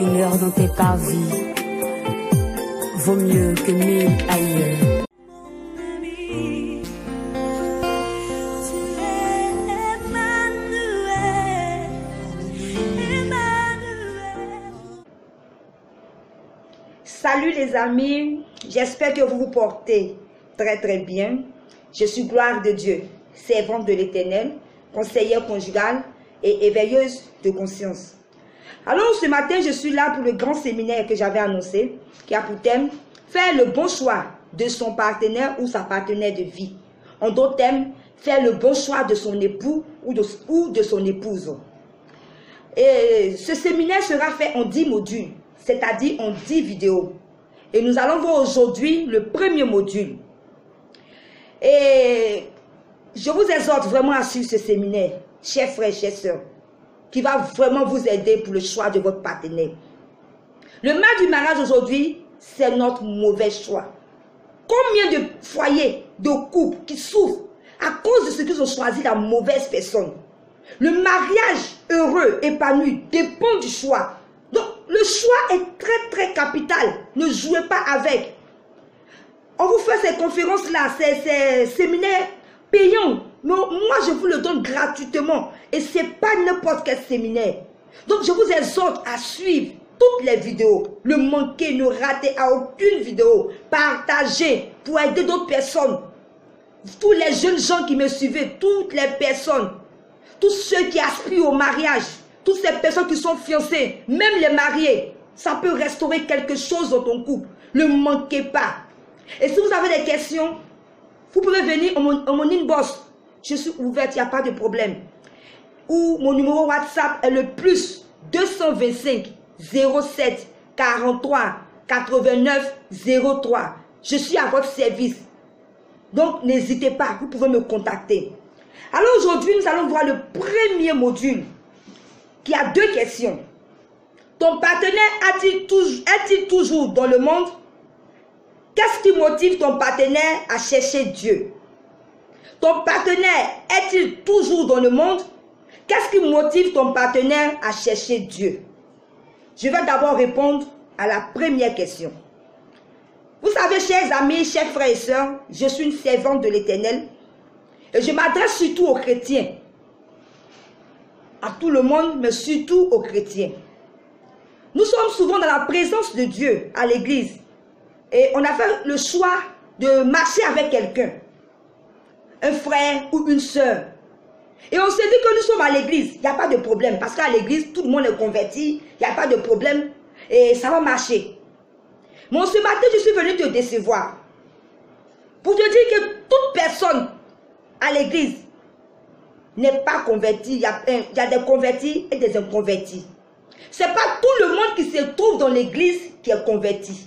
Une heure dans tes parvis vaut mieux que 1000 ailleurs. Salut les amis, j'espère que vous vous portez très bien. Je suis Gloire de Dieu, servante de l'Éternel, conseillère conjugale et éveilleuse de conscience. Alors ce matin, je suis là pour le grand séminaire que j'avais annoncé, qui a pour thème faire le bon choix de son partenaire ou sa partenaire de vie. En d'autres termes, faire le bon choix de son époux ou de son épouse. Et ce séminaire sera fait en 10 modules, c'est-à-dire en 10 vidéos. Et nous allons voir aujourd'hui le premier module. Et je vous exhorte vraiment à suivre ce séminaire, chers frères, chères sœurs, qui va vraiment vous aider pour le choix de votre partenaire. Le mal du mariage aujourd'hui, c'est notre mauvais choix. Combien de foyers, de couples qui souffrent à cause de ce qu'ils ont choisi la mauvaise personne. Le mariage heureux, épanoui, dépend du choix. Donc, le choix est très capital. Ne jouez pas avec. On vous fait ces conférences-là, ces séminaires payants. Mais moi, je vous le donne gratuitement. Et ce n'est pas n'importe quel séminaire. Donc, je vous exhorte à suivre toutes les vidéos. Ne manquez, ne ratez à aucune vidéo. Partagez pour aider d'autres personnes. Tous les jeunes gens qui me suivent, toutes les personnes, tous ceux qui aspirent au mariage, toutes ces personnes qui sont fiancées, même les mariés, ça peut restaurer quelque chose dans ton couple. Ne manquez pas. Et si vous avez des questions, vous pouvez venir en mon inbox. Je suis ouverte, il n'y a pas de problème. Ou mon numéro WhatsApp est le plus 225 07 43 89 03. Je suis à votre service. Donc n'hésitez pas, vous pouvez me contacter. Alors aujourd'hui, nous allons voir le premier module qui a 2 questions. Ton partenaire est-il toujours dans le monde? Qu'est-ce qui motive ton partenaire à chercher Dieu? Ton partenaire est-il toujours dans le monde? Qu'est-ce qui motive ton partenaire à chercher Dieu? Je vais d'abord répondre à la première question. Vous savez, chers amis, chers frères et sœurs, je suis une servante de l'Éternel et je m'adresse surtout aux chrétiens. À tout le monde, mais surtout aux chrétiens. Nous sommes souvent dans la présence de Dieu à l'église. Et on a fait le choix de marcher avec quelqu'un. Un frère ou une sœur. Et on s'est dit que nous sommes à l'église. Il n'y a pas de problème. Parce qu'à l'église, tout le monde est converti. Il n'y a pas de problème. Et ça va marcher. Mais ce matin, je suis venu te décevoir. Pour te dire que toute personne à l'église n'est pas convertie. Il y a des convertis et des inconvertis. Ce n'est pas tout le monde qui se trouve dans l'église qui est converti.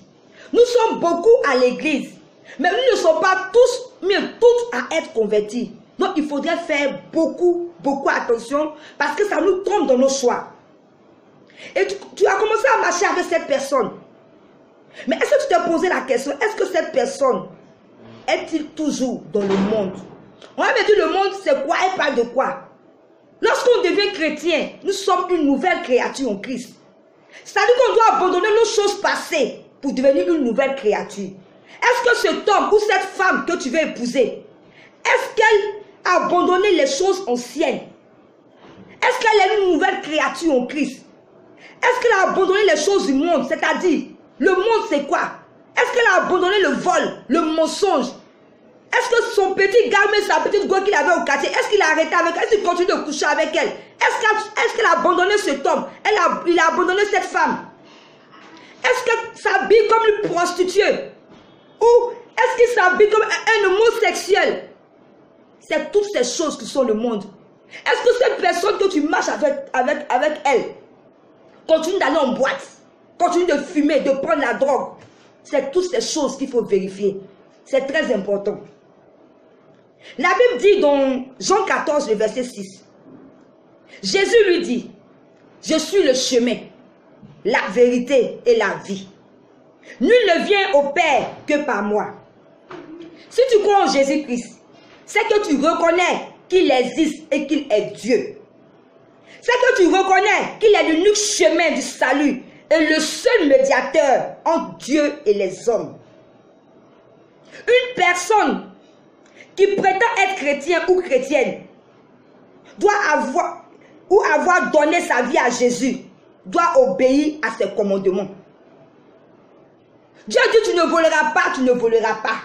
Nous sommes beaucoup à l'église, mais nous ne sommes pas tous, mais toutes à être convertis. Donc il faudrait faire beaucoup attention parce que ça nous trompe dans nos choix. Et tu as commencé à marcher avec cette personne. Mais est-ce que tu t'es posé la question, est-ce que cette personne est-il toujours dans le monde? On va me dire le monde c'est quoi et parle de quoi? Lorsqu'on devient chrétien, nous sommes une nouvelle créature en Christ. C'est-à-dire qu'on doit abandonner nos choses passées pour devenir une nouvelle créature. Est-ce que cet homme ou cette femme que tu veux épouser, est-ce qu'elle a abandonné les choses anciennes? Est-ce qu'elle est une nouvelle créature en Christ? Est-ce qu'elle a abandonné les choses du monde? C'est-à-dire, le monde c'est quoi? Est-ce qu'elle a abandonné le vol, le mensonge? Est-ce que son petit gamin, sa petite go qu'il avait au quartier, est-ce qu'il a arrêté avec elle? Est-ce qu'il continue de coucher avec elle? Est-ce qu'elle a abandonné cet homme? Il a abandonné cette femme? Est-ce qu'elle s'habille comme une prostituée? Ou est-ce qu'il s'habille comme un homosexuel? C'est toutes ces choses qui sont le monde. Est-ce que cette personne que tu marches avec elle continue d'aller en boîte, continue de fumer, de prendre la drogue? C'est toutes ces choses qu'il faut vérifier. C'est très important. La Bible dit dans Jean 14, le verset 6. Jésus lui dit, je suis le chemin, la vérité et la vie. Nul ne vient au Père que par moi. Si tu crois en Jésus-Christ, c'est que tu reconnais qu'il existe et qu'il est Dieu. C'est que tu reconnais qu'il est l'unique chemin du salut est le seul médiateur entre Dieu et les hommes. Une personne qui prétend être chrétien ou chrétienne doit avoir donné sa vie à Jésus, doit obéir à ses commandements. Dieu dit tu ne voleras pas, tu ne voleras pas.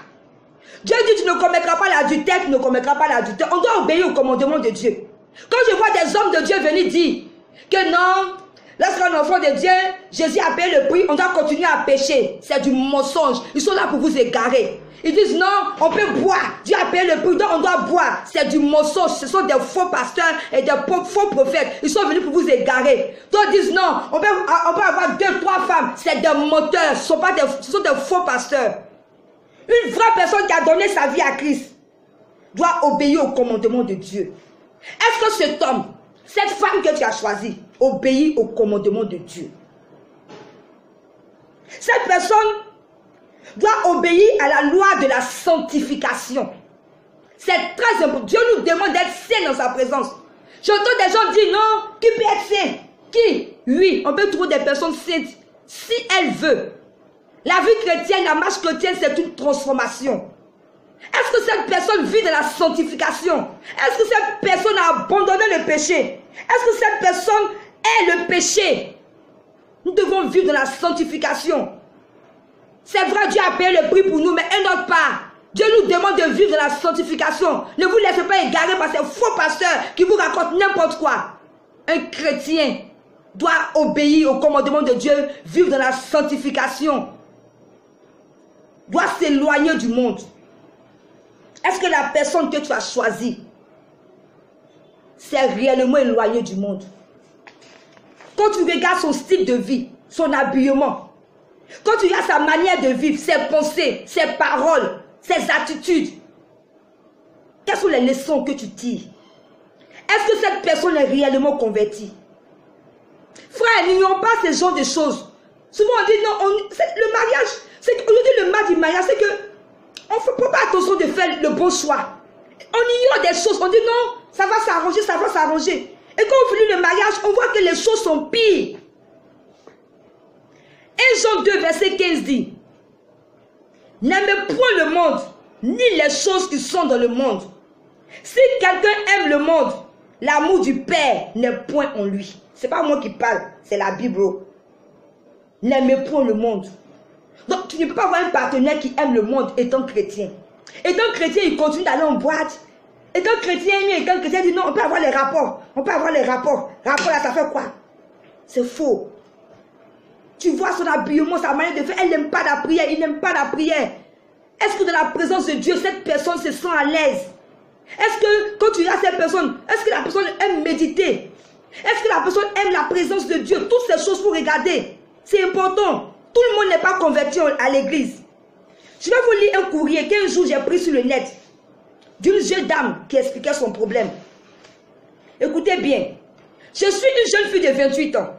Dieu dit tu ne commettras pas l'adultère, tu ne commettras pas l'adultère. On doit obéir au commandement de Dieu. Quand je vois des hommes de Dieu venir dire que non, lorsqu'un enfant de Dieu, Jésus a payé le prix, on doit continuer à pécher. C'est du mensonge. Ils sont là pour vous égarer. Ils disent non, on peut boire. Dieu a payé le prix, donc on doit boire. C'est du mensonge. Ce sont des faux pasteurs et des faux prophètes. Ils sont venus pour vous égarer. D'autres disent non, on peut avoir 2, 3 femmes. C'est des menteurs. Ce sont des faux pasteurs. Une vraie personne qui a donné sa vie à Christ doit obéir au commandement de Dieu. Est-ce que cet homme, cette femme que tu as choisie, obéit au commandement de Dieu? Cette personne doit obéir à la loi de la sanctification. C'est très important. Dieu nous demande d'être saints dans sa présence. J'entends des gens dire non, qui peut être saint? Qui? Oui, on peut trouver des personnes saintes si elle veut. La vie chrétienne, la marche chrétienne, c'est une transformation. Est-ce que cette personne vit de la sanctification? Est-ce que cette personne a abandonné le péché? Est-ce que cette personne est le péché? Nous devons vivre dans la sanctification. C'est vrai, Dieu a payé le prix pour nous, mais un autre part. Dieu nous demande de vivre dans la sanctification. Ne vous laissez pas égarer par ces faux pasteurs qui vous racontent n'importe quoi. Un chrétien doit obéir au commandement de Dieu, vivre dans la sanctification. Doit s'éloigner du monde. Est-ce que la personne que tu as choisie s'est réellement éloignée du monde? Quand tu regardes son style de vie, son habillement, quand tu regardes sa manière de vivre, ses pensées, ses paroles, ses attitudes, quelles sont les leçons que tu tires? Est-ce que cette personne est réellement convertie? Frère, n'ignorons pas ce genre de choses. Souvent on dit non, le mariage, aujourd'hui le mal du mariage, c'est que on ne fait pas attention de faire le bon choix. On ignore des choses, on dit non, ça va s'arranger, ça va s'arranger. Et quand on finit le mariage, on voit que les choses sont pires. 1 Jean 2, verset 15 dit, n'aimez point le monde, ni les choses qui sont dans le monde. Si quelqu'un aime le monde, l'amour du Père n'est point en lui. Ce n'est pas moi qui parle, c'est la Bible. N'aimez point le monde. Donc tu ne peux pas avoir un partenaire qui aime le monde étant chrétien. Étant chrétien, il continue d'aller en boîte. Étant chrétien, étant chrétien, il dit non, on peut avoir les rapports. On peut avoir les rapports. Rapport là, ça fait quoi? C'est faux. Tu vois son habillement, sa manière de faire, elle n'aime pas la prière, il n'aime pas la prière. Est-ce que dans la présence de Dieu, cette personne se sent à l'aise? Est-ce que quand tu regardes cette personne, est-ce que la personne aime méditer? Est-ce que la personne aime la présence de Dieu? Toutes ces choses pour regarder. C'est important. Tout le monde n'est pas converti à l'église. Je vais vous lire un courrier qu'un jour j'ai pris sur le net d'une jeune dame qui expliquait son problème. Écoutez bien. Je suis une jeune fille de 28 ans.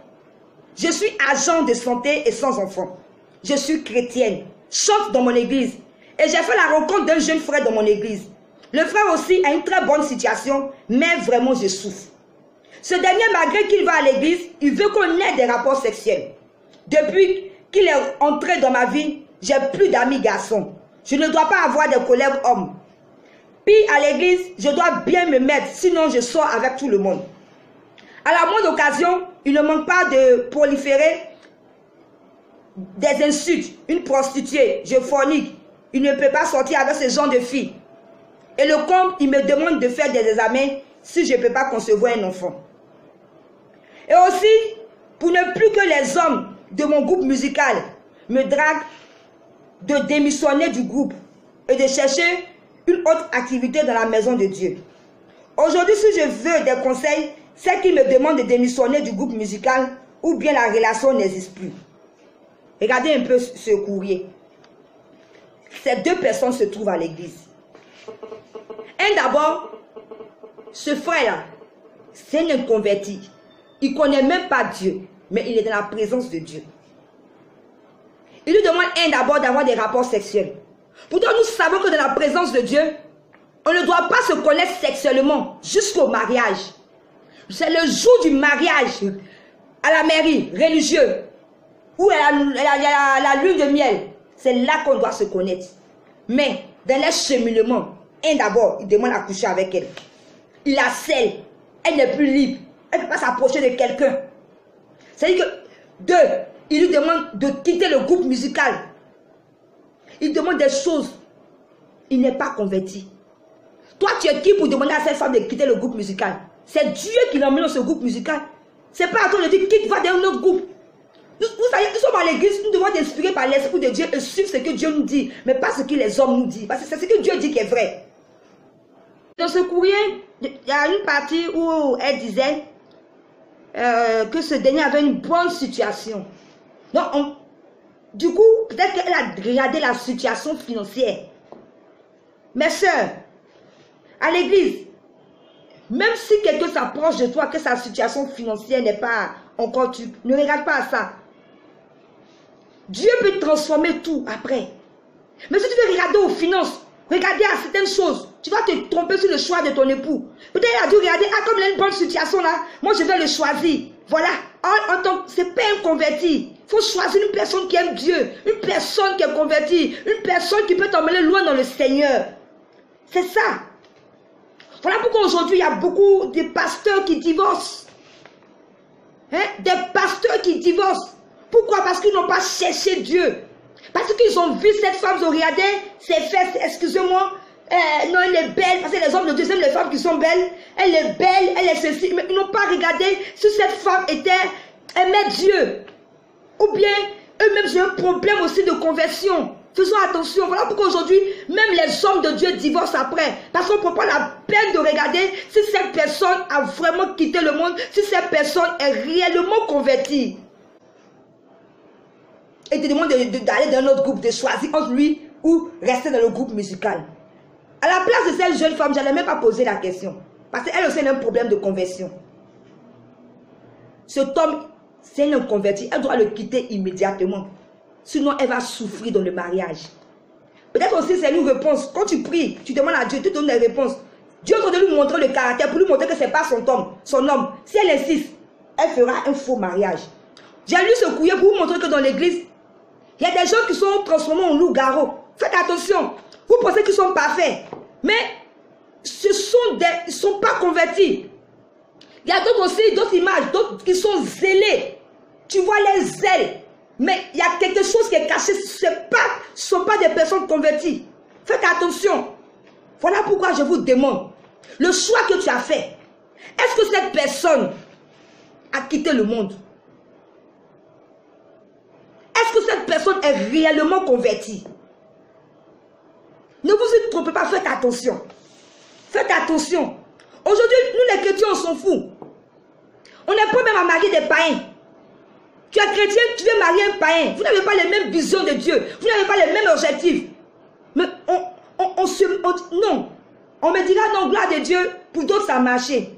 Je suis agent de santé et sans enfant. Je suis chrétienne. Chante dans mon église. Et j'ai fait la rencontre d'un jeune frère dans mon église. Le frère aussi a une très bonne situation, mais vraiment je souffre. Ce dernier, malgré qu'il va à l'église, il veut qu'on ait des rapports sexuels. Depuis qu'il est entré dans ma vie, j'ai plus d'amis garçons. Je ne dois pas avoir de collègues hommes. Puis à l'église, je dois bien me mettre, sinon je sors avec tout le monde. À la moindre occasion, il ne manque pas de proliférer des insultes. Une prostituée, je fornique. Il ne peut pas sortir avec ce genre de filles. Et le comte, il me demande de faire des examens si je ne peux pas concevoir un enfant. Et aussi, pour ne plus que les hommes de mon groupe musical me draguent, de démissionner du groupe et de chercher une autre activité dans la maison de Dieu. Aujourd'hui, si je veux des conseils, c'est qu'ils me demandent de démissionner du groupe musical ou bien la relation n'existe plus. Regardez un peu ce courrier. Ces deux personnes se trouvent à l'église. Un d'abord, ce frère-là, c'est un inconverti. Il ne connaît même pas Dieu, mais il est dans la présence de Dieu. Il lui demande d'abord d'avoir des rapports sexuels. Pourtant, nous savons que dans la présence de Dieu, on ne doit pas se connaître sexuellement jusqu'au mariage. C'est le jour du mariage à la mairie religieuse où il y a la lune de miel, c'est là qu'on doit se connaître. Mais dans les cheminements, d'abord, il demande à coucher avec elle. Il la scelle. Elle n'est plus libre. Elle ne peut pas s'approcher de quelqu'un. C'est-à-dire que, 2, il lui demande de quitter le groupe musical. Il demande des choses. Il n'est pas converti. Toi, tu es qui pour demander à cette femme de quitter le groupe musical? C'est Dieu qui l'emmène dans ce groupe musical. C'est pas à toi de dire quitte, va dans un autre groupe. Vous savez, nous sommes à l'église, nous devons être inspirés par l'Esprit de Dieu et suivre ce que Dieu nous dit, mais pas ce que les hommes nous disent. Parce que c'est ce que Dieu dit qui est vrai. Dans ce courrier, il y a une partie où elle disait que ce dernier avait une bonne situation. Donc, du coup, peut-être qu'elle a regardé la situation financière. Mes soeurs, à l'église, même si quelqu'un s'approche de toi, que sa situation financière n'est pas encore, tu ne regarde pas à ça. Dieu peut transformer tout après. Mais si tu veux regarder aux finances, regarder à certaines choses, tu vas te tromper sur le choix de ton époux. Peut-être il a dû regarder, ah, comme il a une bonne situation là, moi je vais le choisir. Voilà, c'est pas un converti. Il faut choisir une personne qui aime Dieu, une personne qui est convertie, une personne qui peut t'emmener loin dans le Seigneur. C'est ça. Voilà pourquoi aujourd'hui il y a beaucoup de pasteurs qui divorcent. Hein? Des pasteurs qui divorcent. Pourquoi? Parce qu'ils n'ont pas cherché Dieu. Parce qu'ils ont vu cette femme, ils ont regardé ses fesses, excusez-moi, non, elle est belle, parce que les hommes de Dieu aiment les femmes qui sont belles, elle est belle, elle est ceci, mais ils n'ont pas regardé si cette femme aimait Dieu. Ou bien, eux-mêmes ont un problème aussi de conversion. Faisons attention, voilà pourquoi aujourd'hui, même les hommes de Dieu divorcent après. Parce qu'on ne prend pas la peine de regarder si cette personne a vraiment quitté le monde, si cette personne est réellement convertie. Et te demande d'aller dans un autre groupe, de choisir entre lui ou rester dans le groupe musical. À la place de cette jeune femme, je n'allais même pas poser la question. Parce qu'elle aussi a un problème de conversion. Cet homme, c'est un converti, elle doit le quitter immédiatement. Sinon, elle va souffrir dans le mariage. Peut-être aussi, c'est une réponse. Quand tu pries, tu demandes à Dieu, tu donnes des réponses. Dieu doit lui montrer le caractère pour lui montrer que ce n'est pas son homme. Si elle insiste, elle fera un faux mariage. J'ai lu ce courrier pour vous montrer que dans l'église, il y a des gens qui sont transformés en loups-garous. Faites attention. Vous pensez qu'ils sont parfaits. Mais ils ne sont pas convertis. Il y a d'autres aussi, d'autres images, d'autres qui sont zélés. Tu vois les ailes. Mais il y a quelque chose qui est caché. Ce ne sont pas des personnes converties. Faites attention. Voilà pourquoi je vous demande. Le choix que tu as fait. Est-ce que cette personne a quitté le monde? Est-ce que cette personne est réellement convertie? Ne vous y trompez pas, faites attention. Faites attention. Aujourd'hui, nous les chrétiens, on s'en fout. On n'est pas même à marier des païens. Tu es chrétien, tu veux marier un païen. Vous n'avez pas les mêmes visions de Dieu. Vous n'avez pas les mêmes objectifs. Mais non. On me dira non, gloire de Dieu, pour d'autres ça a marché.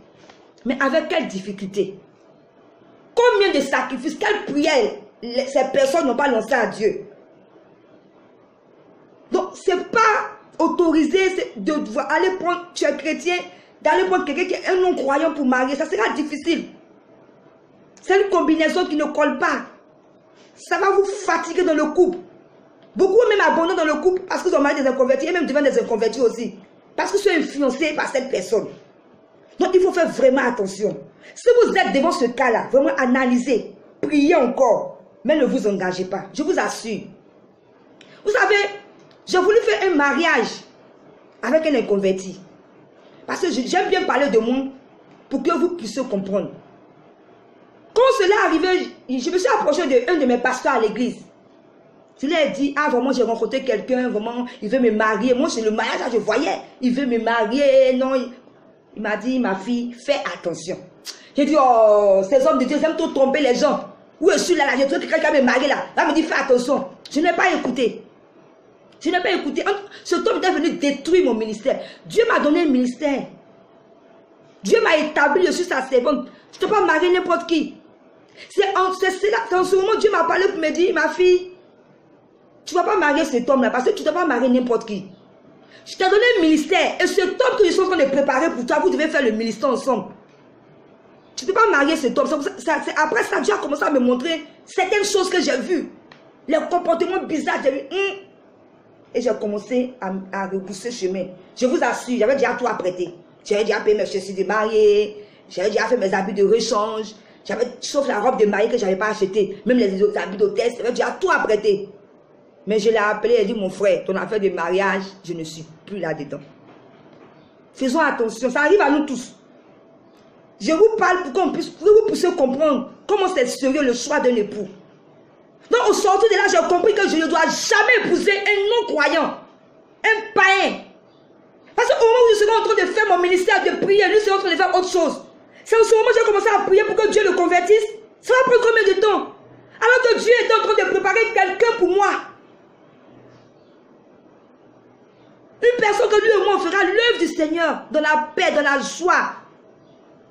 Mais avec quelle difficulté? Combien de sacrifices, quelle prière ces personnes n'ont pas lancé à Dieu? Donc, ce n'est pas autorisé de aller prendre, tu es chrétien, d'aller prendre quelqu'un qui est un non-croyant pour marier. Ça sera difficile. C'est une combinaison qui ne colle pas. Ça va vous fatiguer dans le couple. Beaucoup même abandonnent dans le couple parce qu'ils ont marié des inconvertis et même deviennent des inconvertis aussi. Parce qu'ils sont influencés par cette personne. Donc, il faut faire vraiment attention. Si vous êtes devant ce cas-là, vraiment analysez, priez encore, mais ne vous engagez pas. Je vous assure. Vous savez, j'ai voulu faire un mariage avec un inconverti. Parce que j'aime bien parler de moi pour que vous puissiez comprendre. Quand cela arrivait, je me suis approché d'un de mes pasteurs à l'église. Je lui ai dit, ah vraiment j'ai rencontré quelqu'un, vraiment il veut me marier. Moi c'est le mariage, je voyais, il veut me marier. Non, il m'a dit, ma fille, fais attention. J'ai dit, oh, ces hommes de Dieu, ils aiment trop tromper les gens. Où je suis là, j'ai trouvé quelqu'un qui va me marier là. Là, me dit, fais attention. Je n'ai pas écouté. Je n'ai pas écouté. Cet homme est venu détruire mon ministère. Dieu m'a donné un ministère. Dieu m'a établi, je suis sa servante. Je ne peux pas marier n'importe qui. C'est en ce moment Dieu m'a parlé pour me dire, ma fille, tu ne vas pas marier cet homme-là parce que tu ne vas pas marier n'importe qui. Je t'ai donné un ministère et cet homme que je suis en train de préparer pour toi, vous devez faire le ministère ensemble. Tu ne peux pas marier cet homme. Après ça, Dieu a commencé à me montrer certaines choses que j'ai vues. Les comportements bizarres, j'ai vu. Et j'ai commencé à repousser chemin. Je vous assure, j'avais déjà tout apprêté. J'avais déjà payé mes chaussures de mariée. J'avais déjà fait mes habits de rechange. Sauf la robe de mariée que je n'avais pas achetée. Même les habits d'hôtesse, j'avais déjà tout apprêté. Mais je l'ai appelé et dit, mon frère, ton affaire de mariage, je ne suis plus là-dedans. Faisons attention, ça arrive à nous tous. Je vous parle pour qu'on puisse, pour que vous puissiez comprendre comment c'est sérieux le choix d'un époux. Donc au sortir de là, j'ai compris que je ne dois jamais épouser un non-croyant, un païen. Parce qu'au moment où je serai en train de faire mon ministère de prière, lui sera en train de faire autre chose. C'est au moment où j'ai commencé à prier pour que Dieu le convertisse. Ça va prendre combien de temps? Alors que Dieu est en train de préparer quelqu'un pour moi. Une personne que lui et moi on fera l'œuvre du Seigneur dans la paix, dans la joie,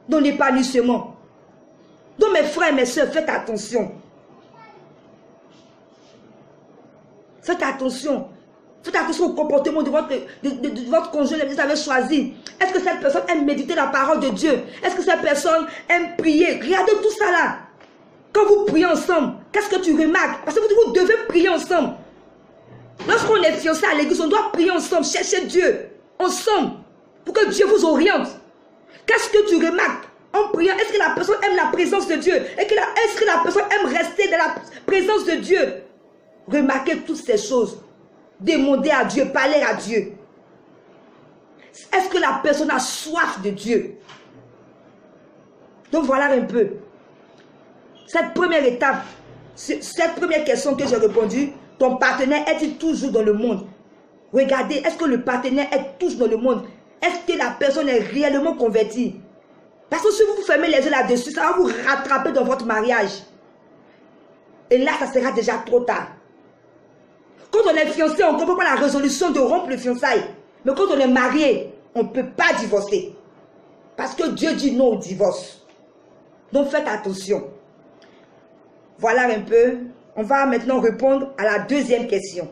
dans l'épanouissement. Donc mes frères et mes soeurs, faites attention. Faites attention. Faites attention au comportement de votre conjoint que vous avez choisi. Est-ce que cette personne aime méditer la parole de Dieu? Est-ce que cette personne aime prier? Regardez tout ça là. Quand vous priez ensemble, qu'est-ce que tu remarques? Parce que vous devez prier ensemble. Lorsqu'on est fiancé à l'église, on doit prier ensemble, chercher Dieu, ensemble, pour que Dieu vous oriente. Qu'est-ce que tu remarques en priant? Est-ce que la personne aime la présence de Dieu? Est-ce que la personne aime rester dans la présence de Dieu? Remarquez toutes ces choses. Demandez à Dieu, parlez à Dieu. Est-ce que la personne a soif de Dieu? Donc voilà un peu. Cette première étape, cette première question que j'ai répondu, ton partenaire est-il toujours dans le monde? Regardez, est-ce que le partenaire est toujours dans le monde? Est-ce que la personne est réellement convertie? Parce que si vous fermez les yeux là-dessus, ça va vous rattraper dans votre mariage. Et là, ça sera déjà trop tard. Quand on est fiancé, on ne comprend pas la résolution de rompre le fiançailles. Mais quand on est marié, on ne peut pas divorcer. Parce que Dieu dit non au divorce. Donc faites attention. Voilà un peu. On va maintenant répondre à la deuxième question.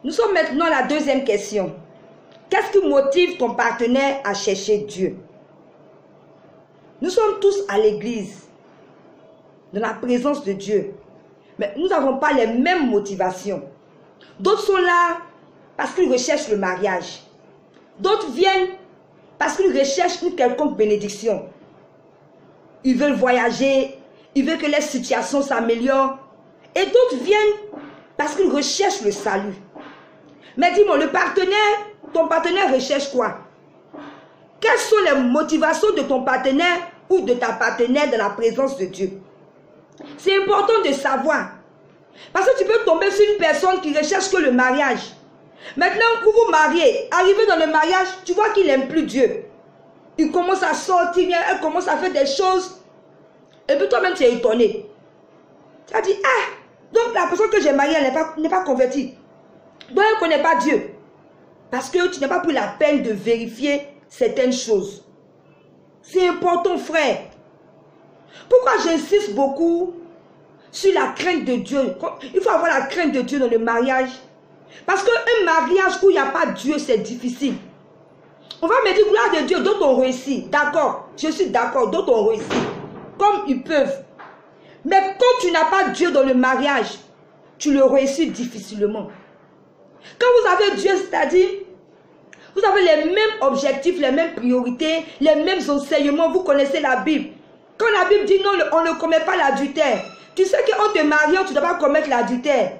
Nous sommes maintenant à la deuxième question. Qu'est-ce qui motive ton partenaire à chercher Dieu? Nous sommes tous à l'église, dans la présence de Dieu. Mais nous n'avons pas les mêmes motivations. D'autres sont là parce qu'ils recherchent le mariage. D'autres viennent parce qu'ils recherchent une quelconque bénédiction. Ils veulent voyager, ils veulent que les situations s'améliorent. Et d'autres viennent parce qu'ils recherchent le salut. Mais dis-moi, ton partenaire recherche quoi? Quelles sont les motivations de ton partenaire ou de ta partenaire dans la présence de Dieu? C'est important de savoir. Parce que tu peux tomber sur une personne qui recherche que le mariage. Maintenant, vous vous mariez, arrivé dans le mariage, tu vois qu'il n'aime plus Dieu. Il commence à sortir, elle commence à faire des choses. Et puis toi-même, tu es étonné. Tu as dit, ah, donc la personne que j'ai mariée, elle n'est pas convertie. Donc elle ne connaît pas Dieu. Parce que tu n'as pas pris la peine de vérifier certaines choses. C'est important, frère. Pourquoi j'insiste beaucoup sur la crainte de Dieu? Il faut avoir la crainte de Dieu dans le mariage. Parce qu'un mariage où il n'y a pas Dieu, c'est difficile. On va me dire, gloire de Dieu, d'autres ont réussi. D'accord, je suis d'accord, d'autres ont réussi. Comme ils peuvent. Mais quand tu n'as pas Dieu dans le mariage, tu le réussis difficilement. Quand vous avez Dieu, c'est-à-dire, vous avez les mêmes objectifs, les mêmes priorités, les mêmes enseignements, vous connaissez la Bible. Quand la Bible dit non, on ne commet pas l'adultère, tu sais qu'en te mariant, tu ne dois pas commettre l'adultère.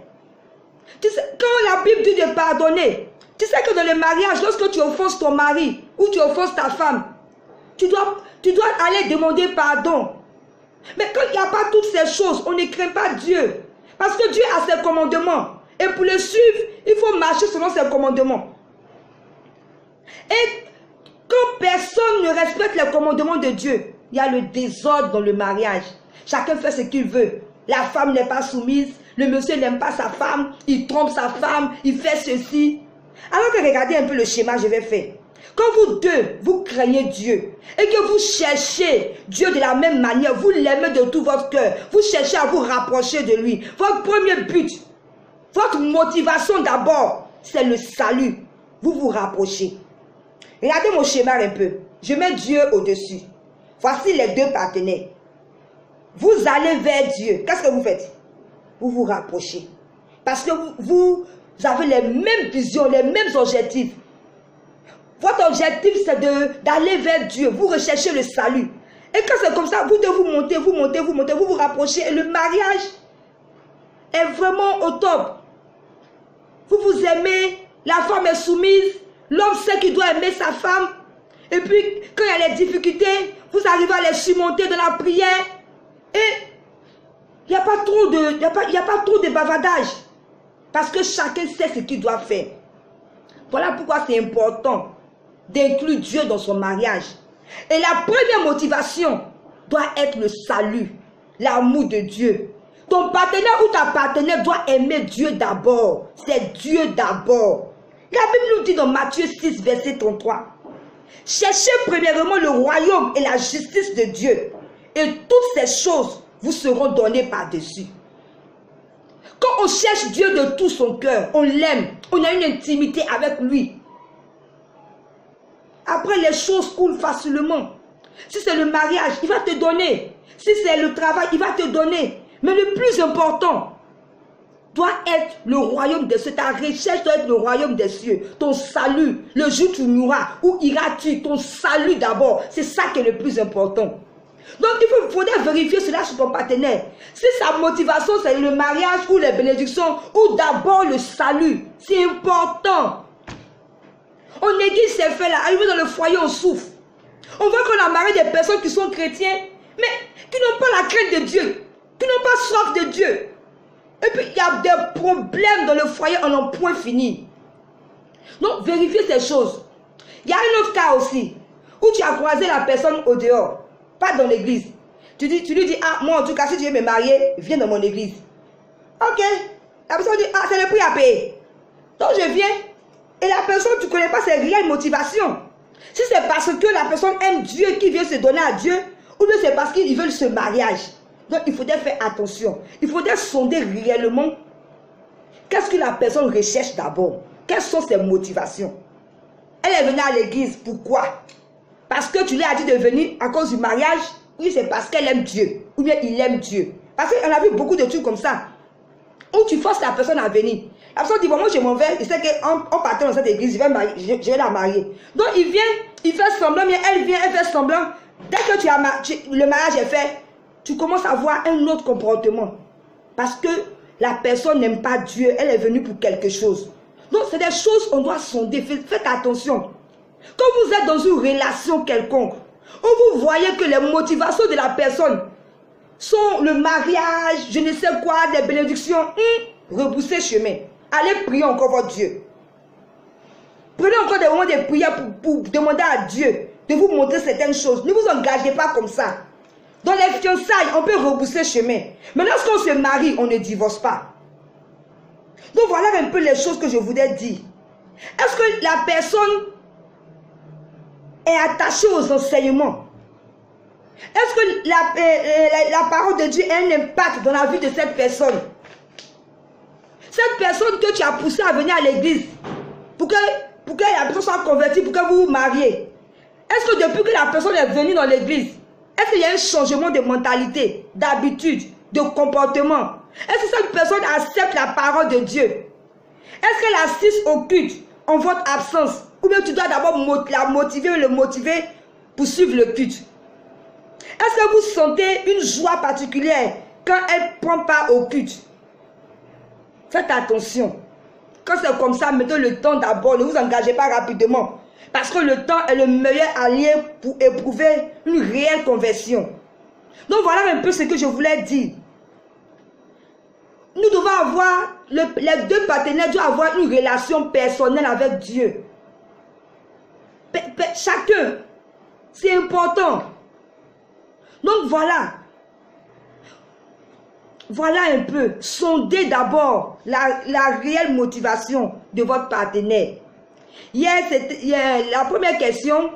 Tu sais, quand la Bible dit de pardonner, tu sais que dans le mariage, lorsque tu offenses ton mari ou tu offenses ta femme, tu dois aller demander pardon. Mais quand il n'y a pas toutes ces choses, on ne craint pas Dieu. Parce que Dieu a ses commandements. Et pour le suivre, il faut marcher selon ses commandements. Et quand personne ne respecte les commandements de Dieu, il y a le désordre dans le mariage. Chacun fait ce qu'il veut. La femme n'est pas soumise, le monsieur n'aime pas sa femme, il trompe sa femme, il fait ceci. Alors que regardez un peu le schéma que je vais faire. Quand vous deux, vous craignez Dieu et que vous cherchez Dieu de la même manière, vous l'aimez de tout votre cœur, vous cherchez à vous rapprocher de lui. Votre premier but, votre motivation d'abord, c'est le salut. Vous vous rapprochez. Regardez mon schéma un peu. Je mets Dieu au-dessus. Voici les deux partenaires. Vous allez vers Dieu. Qu'est-ce que vous faites? Vous vous rapprochez. Parce que vous avez les mêmes visions, les mêmes objectifs. Votre objectif, c'est d'aller vers Dieu. Vous recherchez le salut. Et quand c'est comme ça, vous devez vous vous rapprochez. Et le mariage est vraiment au top. Vous vous aimez, la femme est soumise, l'homme sait qu'il doit aimer sa femme. Et puis, quand il y a les difficultés, vous arrivez à les surmonter dans la prière. Et il n'y a pas trop de bavardage. Parce que chacun sait ce qu'il doit faire. Voilà pourquoi c'est important d'inclure Dieu dans son mariage. Et la première motivation doit être le salut, l'amour de Dieu. Ton partenaire ou ta partenaire doit aimer Dieu d'abord. C'est Dieu d'abord. La Bible nous dit dans Matthieu 6, verset 33. Cherchez premièrement le royaume et la justice de Dieu. Et toutes ces choses vous seront données par-dessus. Quand on cherche Dieu de tout son cœur, on l'aime, on a une intimité avec lui. Après, les choses coulent facilement. Si c'est le mariage, il va te donner. Si c'est le travail, il va te donner. Mais le plus important doit être le royaume des cieux. Ta recherche doit être le royaume des cieux. Ton salut, le jour où tu mourras, où iras-tu? Ton salut d'abord. C'est ça qui est le plus important. Donc, il faudrait vérifier cela sur ton partenaire. Si sa motivation, c'est le mariage ou les bénédictions, ou d'abord le salut. C'est important. On néglige ces faits-là. Arrivé dans le foyer, on souffre. On voit qu'on a marié des personnes qui sont chrétiens, mais qui n'ont pas la crainte de Dieu, qui n'ont pas soif de Dieu. Et puis, il y a des problèmes dans le foyer en un point fini. Donc, vérifiez ces choses. Il y a un autre cas aussi, où tu as croisé la personne au dehors, pas dans l'église. Tu lui dis, ah, moi en tout cas, si tu veux me marier, viens dans mon église. Ok. La personne dit, ah, c'est le prix à payer. Donc, je viens. Et la personne, tu ne connais pas ses réelles motivations. Si c'est parce que la personne aime Dieu, qui vient se donner à Dieu, ou bien c'est parce qu'ils veulent ce mariage. Donc, il faudrait faire attention. Il faudrait sonder réellement qu'est-ce que la personne recherche d'abord. Quelles sont ses motivations. Elle est venue à l'église. Pourquoi? Parce que tu lui as dit de venir à cause du mariage. Oui, c'est parce qu'elle aime Dieu. Ou bien il aime Dieu. Parce qu'on a vu beaucoup de trucs comme ça. Où tu forces la personne à venir. La personne dit, bon, moi je m'en vais. Il sait qu'en partant dans cette église, je vais la marier. Donc il vient, il fait semblant, mais elle vient, elle fait semblant. Dès que le mariage est fait, tu commences à voir un autre comportement. Parce que la personne n'aime pas Dieu. Elle est venue pour quelque chose. Donc c'est des choses qu'on doit sonder. Faites attention. Quand vous êtes dans une relation quelconque, où vous voyez que les motivations de la personne sont le mariage, je ne sais quoi, des bénédictions, rebroussez chemin. Allez prier encore votre Dieu. Prenez encore des moments de prière pour demander à Dieu de vous montrer certaines choses. Ne vous engagez pas comme ça. Dans les fiançailles, on peut rebrousser chemin. Mais lorsqu'on se marie, on ne divorce pas. Donc voilà un peu les choses que je voulais dire. Est-ce que la personne est attachée aux enseignements? Est-ce que la parole de Dieu a un impact dans la vie de cette personne? Cette personne que tu as poussée à venir à l'église, pour que la personne soit convertie, pour que vous vous mariez. Est-ce que depuis que la personne est venue dans l'église, est-ce qu'il y a un changement de mentalité, d'habitude, de comportement? Est-ce que cette personne accepte la parole de Dieu? Est-ce qu'elle assiste au culte en votre absence? Ou bien tu dois d'abord la motiver ou le motiver pour suivre le culte? Est-ce que vous sentez une joie particulière quand elle ne prend part au culte? Faites attention. Quand c'est comme ça, mettez le temps d'abord. Ne vous engagez pas rapidement. Parce que le temps est le meilleur allié pour éprouver une réelle conversion. Donc voilà un peu ce que je voulais dire. Nous devons avoir, les deux partenaires doivent avoir une relation personnelle avec Dieu. Chacun. C'est important. Donc voilà. Voilà un peu. Sondez d'abord la réelle motivation de votre partenaire. Hier, la première question,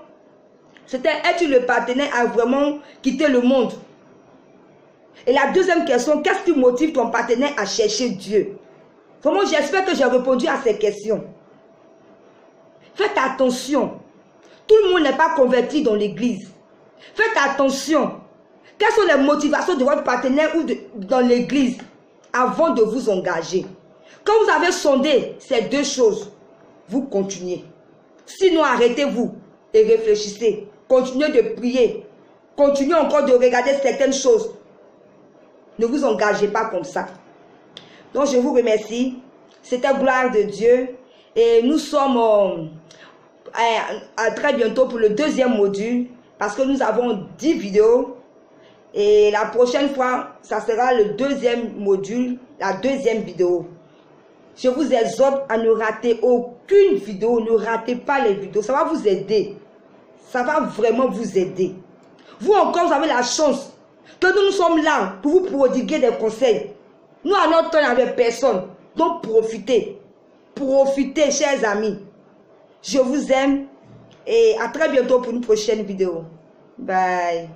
c'était est-ce que le partenaire a vraiment quitté le monde? Et la deuxième question, qu'est-ce qui motive ton partenaire à chercher Dieu? Vraiment, j'espère que j'ai répondu à ces questions. Faites attention. Tout le monde n'est pas converti dans l'église. Faites attention. Quelles sont les motivations de votre partenaire ou dans l'église avant de vous engager? Quand vous avez sondé ces deux choses, vous continuez. Sinon, arrêtez-vous et réfléchissez. Continuez de prier. Continuez encore de regarder certaines choses. Ne vous engagez pas comme ça. Donc, je vous remercie. C'était gloire de Dieu. Et nous sommes à très bientôt pour le deuxième module. Parce que nous avons 10 vidéos. Et la prochaine fois, ça sera le deuxième module, la deuxième vidéo. Je vous exhorte à ne rater aucune vidéo. Ne ratez pas les vidéos. Ça va vous aider. Ça va vraiment vous aider. Vous encore, vous avez la chance que nous sommes là pour vous prodiguer des conseils. Nous, à notre temps, il n'y avait personne. Donc, profitez. Profitez, chers amis. Je vous aime. Et à très bientôt pour une prochaine vidéo. Bye.